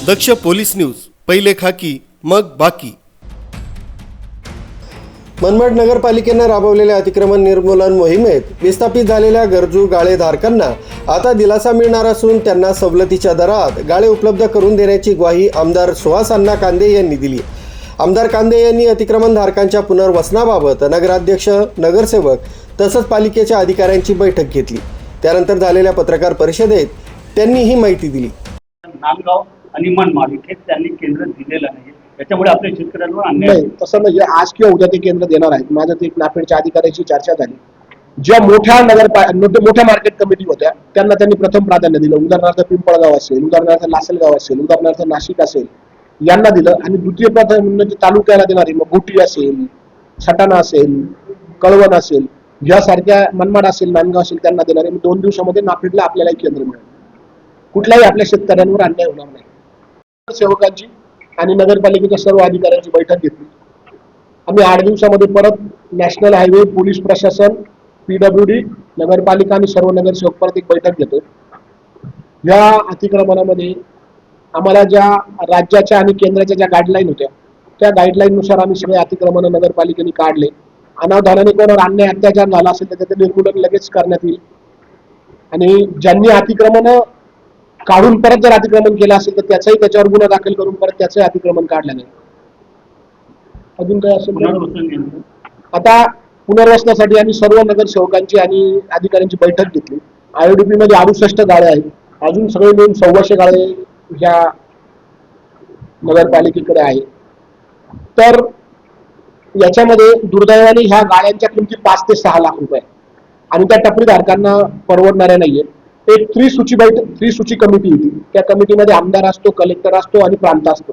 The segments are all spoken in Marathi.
दक्ष पोलीस न्यूज, पहिले खाकी मग बाकी। मनमाड नगरपालिकेने राबवलेल्या अतिक्रमण निर्मूलन मोहिमेत विस्थापित झालेल्या गरजू गाळेधारकांना आता दिलासा मिळणार असून त्यांना सवलतीच्या दरात गाळे उपलब्ध करून देण्याची ग्वाही आमदार सुहास अण्णा कांदे यांनी दिली। आमदार कांदे यांनी अतिक्रमणधारकांच्या पुनर्वसनाबाबत नगराध्यक्ष, नगरसेवक तसंच पालिकेच्या अधिकाऱ्यांची बैठक घेतली। त्यानंतर झालेल्या पत्रकार परिषदेत त्यांनी ही माहिती दिली। नांदगाव आणि मनमाड इथे त्यांनी केंद्र दिलेलं नाही, त्याच्यामुळे आपल्या शेतकऱ्यांवर अन्याय नाही। तसं म्हणजे आज किंवा उद्या ते केंद्र देणार आहेत। माझं ते नापेडच्या अधिकाऱ्याची चर्चा झाली। ज्या मोठ्या मोठ्या मार्केट कमिटी होत्या त्यांना त्यांनी प्रथम प्राधान्य दिलं। उदाहरणार्थ पिंपळगाव असेल, उदाहरणार्थ लासलगाव असेल, उदाहरणार्थ नाशिक असेल, यांना दिलं। आणि द्वितीय प्राधान्य म्हणजे तालुक्याला देणारी मग घोटी असेल, सटाणा असेल, कळवण असेल, यासारख्या मनमाड असेल, नांदगाव असेल, त्यांना देणारे 2 दिवसामध्ये नापेडला आपल्याला केंद्र मिळेल। कुठल्याही आपल्या शेतकऱ्यांवर अन्याय होणार नाही। सेवकांची आणि नगरपालिकेच्या सर्व अधिकाऱ्यांची बैठक घेतली। आम्ही 8 दिवसामध्ये परत नॅशनल हायवे, पोलीस प्रशासन, PWD, नगरपालिका आणि सर्व नगरसेवक परत एक बैठक घेतो। या अतिक्रमणामध्ये आम्हाला ज्या राज्याच्या आणि केंद्राच्या ज्या गाईडलाईन होत्या त्या गाईडलाईन नुसार आम्ही सगळे अतिक्रमण नगरपालिकेने काढले। अनावधानाने कोणावर अन्याय अत्याचार झाला असेल तर त्याचे निर्मूलन लगेच करण्यात येईल। आणि ज्यांनी अतिक्रमण काढून परत जर अतिक्रमण केलं असेल तर त्याच्यावर गुन्हा दाखल करून परत त्याचंही अतिक्रमण काढलं नाही। अजून काय असेल आता पुनर्वसनासाठी आम्ही सर्व नगरसेवकांची आणि अधिकाऱ्यांची बैठक घेतली। IODP मध्ये 68 गाळे आहेत। अजून सगळे मिळून 1,400 गाळे ह्या नगरपालिकेकडे आहे। तर याच्यामध्ये दुर्दैवाने ह्या गाळ्यांच्या किमती 5 ते 6 लाख रुपये आणि त्या टपरीधारकांना परवडणाऱ्या नाहीये। एक त्रिसूची कमिटी होती। त्या कमिटीमध्ये आमदार असतो, कलेक्टर असतो आणि प्रांत असतो।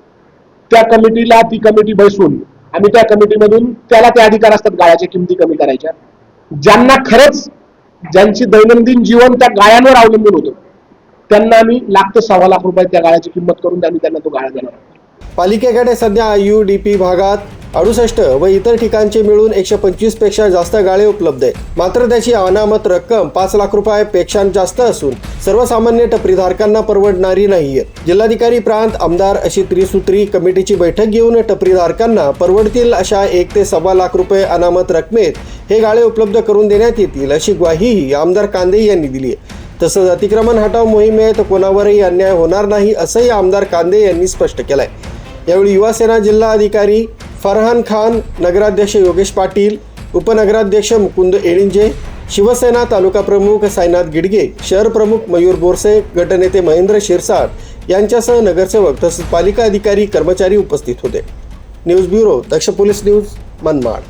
त्या कमिटीला ती कमिटी बसून आम्ही त्या कमिटीमधून त्याला ते अधिकार असतात गाळ्याच्या किमती कमी करायच्या। ज्यांना खरंच ज्यांची दैनंदिन जीवन त्या गाळ्यांवर अवलंबून होतं त्यांना आम्ही लाख ते 1.25 लाख रुपये त्या गाळ्याची किंमत करून आम्ही त्यांना तो गाळा देणार आहोत। पालिकेकडे सध्या IUDP भागात 68 व इतर ठिकाणचे मिळून 125 पेक्षा जास्त गाळे उपलब्ध आहे। मात्र त्याची अनामत रक्कम 5 लाख रुपयापेक्षा जास्त असून सर्वसामान्य टपरीधारकांना परवडणारी नाहीये। जिल्हाधिकारी, प्रांत, आमदार अशी त्रिसूत्री कमिटीची बैठक घेऊन टपरीधारकांना परवडतील अशा 1 ते 1.25 लाख रुपये अनामत रकमेत हे गाळे उपलब्ध करून देण्यात येतील अशी ग्वाहीही आमदार कांदे यांनी दिली आहे। तसंच अतिक्रमण हटाव मोहिमेत कोणावरही अन्याय होणार नाही असंही आमदार कांदे यांनी स्पष्ट केलंय। यावेळी युवासेना जिल्हा अधिकारी फरहान खान, नगराध्यक्ष योगेश पाटील, उपनगराध्यक्ष मुकुंद एळिंजे, शिवसेना तालुका प्रमुख साईनाथ गिडगे, शहर प्रमुख मयूर बोरसे, गटनेते महेंद्र शिरसाट यांच्यासह नगरसेवक तसंच पालिका अधिकारी, कर्मचारी उपस्थित होते। न्यूज ब्युरो, दक्ष पोलीस न्यूज, मनमाड।